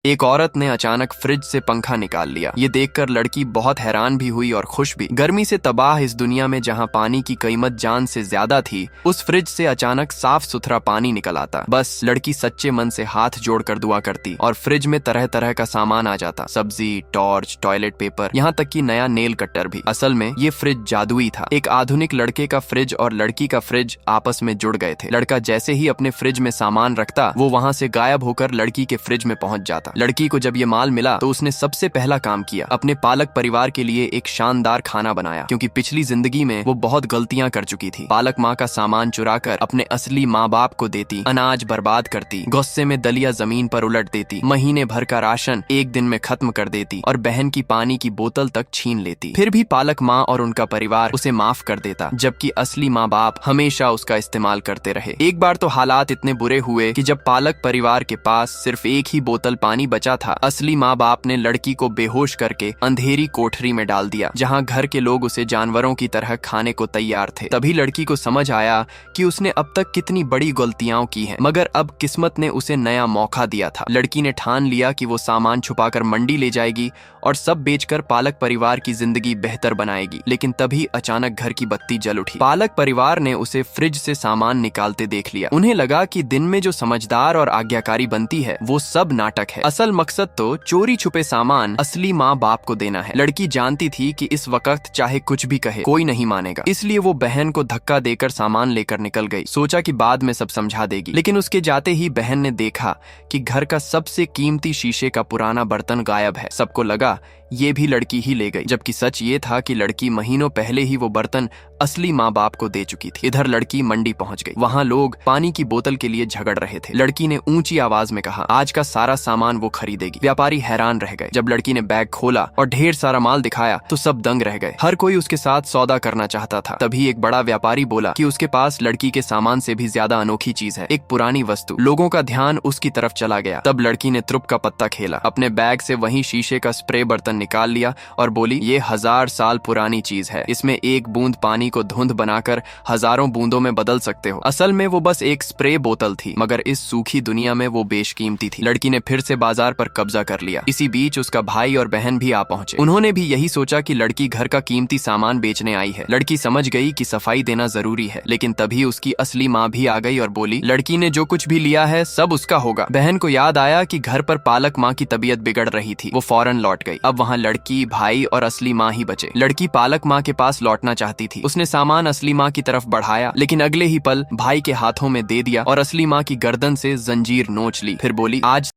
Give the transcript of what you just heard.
एक औरत ने अचानक फ्रिज से पंखा निकाल लिया। ये देखकर लड़की बहुत हैरान भी हुई और खुश भी। गर्मी से तबाह इस दुनिया में जहाँ पानी की कीमत जान से ज्यादा थी, उस फ्रिज से अचानक साफ सुथरा पानी निकल आता। बस लड़की सच्चे मन से हाथ जोड़कर दुआ करती और फ्रिज में तरह तरह का सामान आ जाता। सब्जी, टॉर्च, टॉयलेट पेपर, यहाँ तक कि नया नेल कटर भी। असल में ये फ्रिज जादुई था। एक आधुनिक लड़के का फ्रिज और लड़की का फ्रिज आपस में जुड़ गए थे। लड़का जैसे ही अपने फ्रिज में सामान रखता, वो वहाँ से गायब होकर लड़की के फ्रिज में पहुंच जाता। लड़की को जब ये माल मिला तो उसने सबसे पहला काम किया, अपने पालक परिवार के लिए एक शानदार खाना बनाया, क्योंकि पिछली जिंदगी में वो बहुत गलतियां कर चुकी थी। पालक माँ का सामान चुराकर अपने असली माँ बाप को देती, अनाज बर्बाद करती, गुस्से में दलिया जमीन पर उलट देती, महीने भर का राशन एक दिन में खत्म कर देती और बहन की पानी की बोतल तक छीन लेती। फिर भी पालक माँ और उनका परिवार उसे माफ कर देता, जबकि असली माँ बाप हमेशा उसका इस्तेमाल करते रहे। एक बार तो हालात इतने बुरे हुए कि जब पालक परिवार के पास सिर्फ एक ही बोतल पानी बचा था, असली माँ बाप ने लड़की को बेहोश करके अंधेरी कोठरी में डाल दिया, जहाँ घर के लोग उसे जानवरों की तरह खाने को तैयार थे। तभी लड़की को समझ आया कि उसने अब तक कितनी बड़ी गलतियां की हैं, मगर अब किस्मत ने उसे नया मौका दिया था। लड़की ने ठान लिया कि वो सामान छुपाकर मंडी ले जाएगी और सब बेचकर पालक परिवार की जिंदगी बेहतर बनाएगी। लेकिन तभी अचानक घर की बत्ती जल उठी। पालक परिवार ने उसे फ्रिज से सामान निकालते देख लिया। उन्हें लगा कि दिन में जो समझदार और आज्ञाकारी बनती है, वो सब नाटक है। असल मकसद तो चोरी छुपे सामान असली माँ बाप को देना है। लड़की जानती थी कि इस वक्त चाहे कुछ भी कहे, कोई नहीं मानेगा। इसलिए वो बहन को धक्का देकर सामान लेकर निकल गई। सोचा कि बाद में सब समझा देगी, लेकिन उसके जाते ही बहन ने देखा कि घर का सबसे कीमती शीशे का पुराना बर्तन गायब है। सबको लगा ये भी लड़की ही ले गई, जबकि सच ये था कि लड़की महीनों पहले ही वो बर्तन असली माँ बाप को दे चुकी थी। इधर लड़की मंडी पहुंच गई। वहाँ लोग पानी की बोतल के लिए झगड़ रहे थे। लड़की ने ऊंची आवाज में कहा, आज का सारा सामान वो खरीदेगी। व्यापारी हैरान रह गए। जब लड़की ने बैग खोला और ढेर सारा माल दिखाया तो सब दंग रह गए। हर कोई उसके साथ सौदा करना चाहता था। तभी एक बड़ा व्यापारी बोला कि उसके पास लड़की के सामान से भी ज्यादा अनोखी चीज है, एक पुरानी वस्तु। लोगों का ध्यान उसकी तरफ चला गया। तब लड़की ने त्रुप का पत्ता खेला, अपने बैग से वही शीशे का स्प्रे बर्तन निकाल लिया और बोली, ये 1000 साल पुरानी चीज है। इसमें एक बूंद पानी को धुंध बनाकर हजारों बूंदों में बदल सकते हो। असल में वो बस एक स्प्रे बोतल थी, मगर इस सूखी दुनिया में वो बेशकीमती थी। लड़की ने फिर से बाजार पर कब्जा कर लिया। इसी बीच उसका भाई और बहन भी आ पहुंचे। उन्होंने भी यही सोचा कि लड़की घर का कीमती सामान बेचने आई है। लड़की समझ गई कि सफाई देना जरूरी है, लेकिन तभी उसकी असली माँ भी आ गई और बोली, लड़की ने जो कुछ भी लिया है सब उसका होगा। बहन को याद आया कि घर पर पालक माँ की तबीयत बिगड़ रही थी। वो फौरन लौट गई। अब वहाँ लड़की, भाई और असली माँ ही बचे। लड़की पालक माँ के पास लौटना चाहती थी। उसने सामान असली माँ की तरफ बढ़ाया, लेकिन अगले ही पल भाई के हाथों में दे दिया और असली माँ की गर्दन से जंजीर नोच ली। फिर बोली, आज